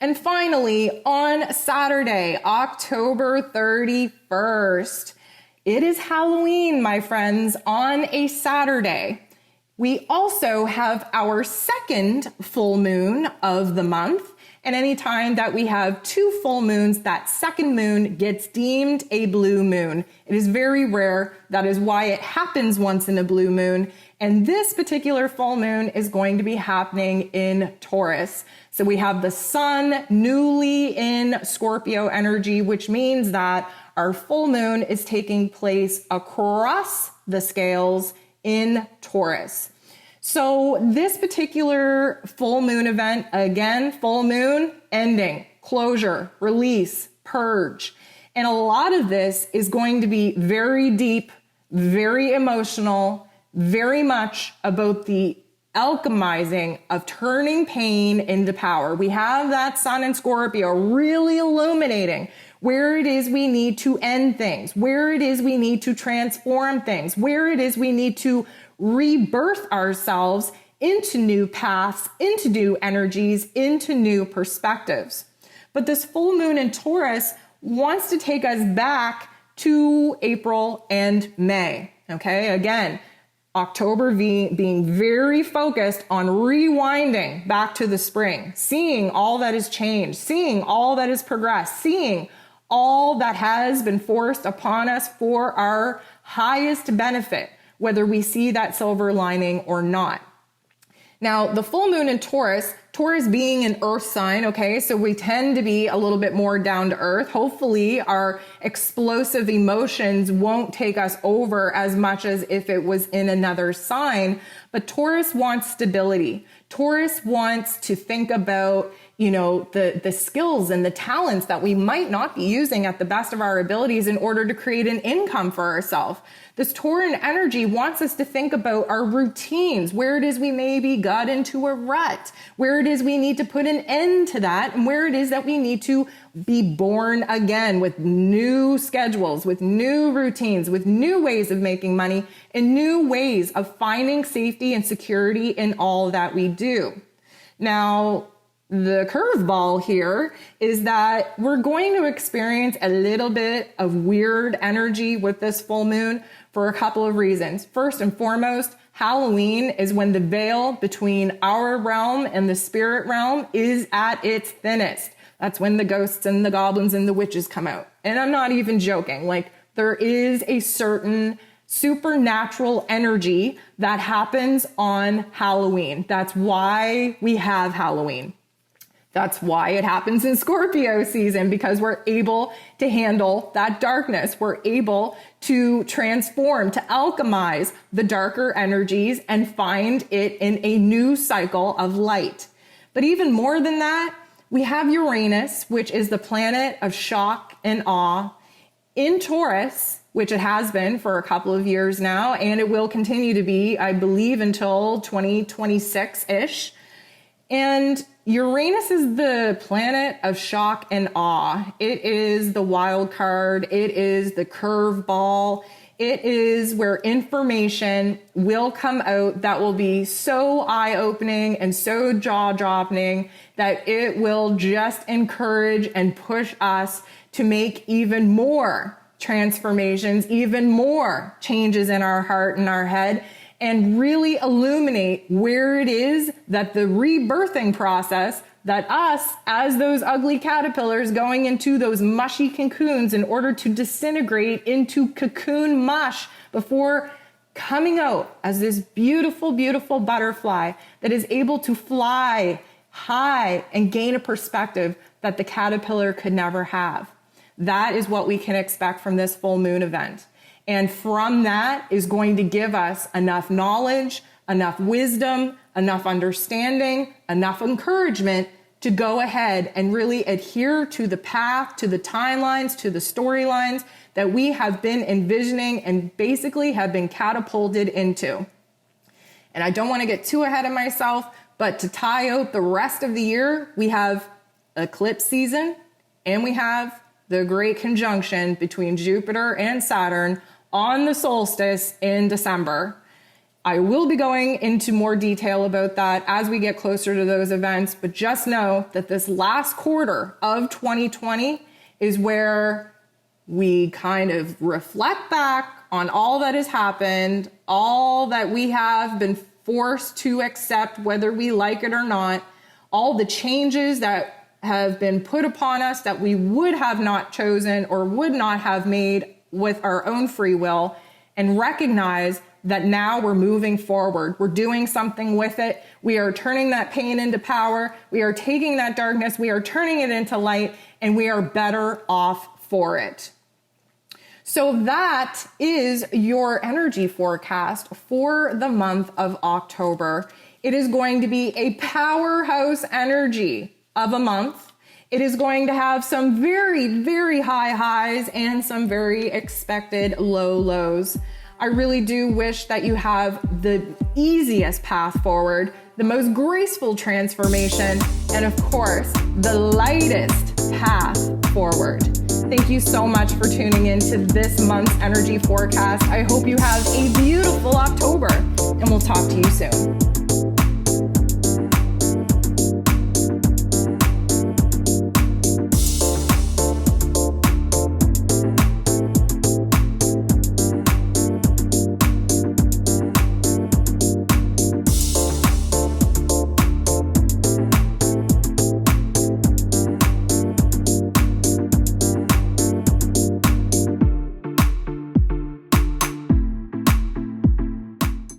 And finally, on Saturday, October 31st, it is Halloween, my friends, on a Saturday. We also have our second full moon of the month. And anytime that we have two full moons, that second moon gets deemed a blue moon. It is very rare. That is why it happens once in a blue moon. And this particular full moon is going to be happening in Taurus. So we have the sun newly in Scorpio energy, which means that our full moon is taking place across the scales in Taurus. So this particular full moon event, again, full moon, ending, closure, release, purge. And a lot of this is going to be very deep, very emotional, very much about the alchemizing of turning pain into power. We have that sun in Scorpio really illuminating where it is we need to end things, where it is we need to transform things, where it is we need to rebirth ourselves into new paths, into new energies, into new perspectives. But this full moon in Taurus wants to take us back to April and May. Okay, again, October being very focused on rewinding back to the spring, seeing all that has changed, seeing all that has progressed, seeing all that has been forced upon us for our highest benefit, whether we see that silver lining or not. Now, the full moon in Taurus being an earth sign, okay, so we tend to be a little bit more down to earth. Hopefully our explosive emotions won't take us over as much as if it was in another sign. But Taurus wants stability. Taurus wants to think about, the skills and the talents that we might not be using at the best of our abilities in order to create an income for ourselves. This Tauran energy wants us to think about our routines, where it is we maybe got into a rut, where it is we need to put an end to that, and where it is that we need to be born again with new schedules, with new routines, with new ways of making money, and new ways of finding safety and security in all that we do. Now, the curveball here is that we're going to experience a little bit of weird energy with this full moon for a couple of reasons. First and foremost, Halloween is when the veil between our realm and the spirit realm is at its thinnest. That's when the ghosts and the goblins and the witches come out. And I'm not even joking. There is a certain supernatural energy that happens on Halloween. That's why we have Halloween. That's why it happens in Scorpio season, because we're able to handle that darkness. We're able to transform, to alchemize the darker energies and find it in a new cycle of light. But even more than that, we have Uranus, which is the planet of shock and awe, in Taurus, which it has been for a couple of years now, and it will continue to be, I believe, until 2026-ish. And Uranus is the planet of shock and awe. It is the wild card. It is the curveball. It is where information will come out that will be so eye-opening and so jaw-dropping that it will just encourage and push us to make even more transformations, even more changes in our heart and our head, and really illuminate where it is that the rebirthing process, that us as those ugly caterpillars going into those mushy cocoons in order to disintegrate into cocoon mush before coming out as this beautiful, beautiful butterfly that is able to fly high and gain a perspective that the caterpillar could never have. That is what we can expect from this full moon event. And from that is going to give us enough knowledge, enough wisdom, enough understanding, enough encouragement to go ahead and really adhere to the path, to the timelines, to the storylines that we have been envisioning and basically have been catapulted into. And I don't want to get too ahead of myself, but to tie out the rest of the year, we have eclipse season and we have the great conjunction between Jupiter and Saturn on the solstice in December. I will be going into more detail about that as we get closer to those events, but just know that this last quarter of 2020 is where we kind of reflect back on all that has happened, all that we have been forced to accept, whether we like it or not, all the changes that have been put upon us that we would have not chosen or would not have made with our own free will, and recognize that now we're moving forward. We're doing something with it. We are turning that pain into power. We are taking that darkness. We are turning it into light, and we are better off for it. So that is your energy forecast for the month of October. It is going to be a powerhouse energy of a month. It is going to have some very, very high highs and some very expected low lows. I really do wish that you have the easiest path forward, the most graceful transformation, and of course, the lightest path forward. Thank you so much for tuning in to this month's energy forecast. I hope you have a beautiful October, and we'll talk to you soon.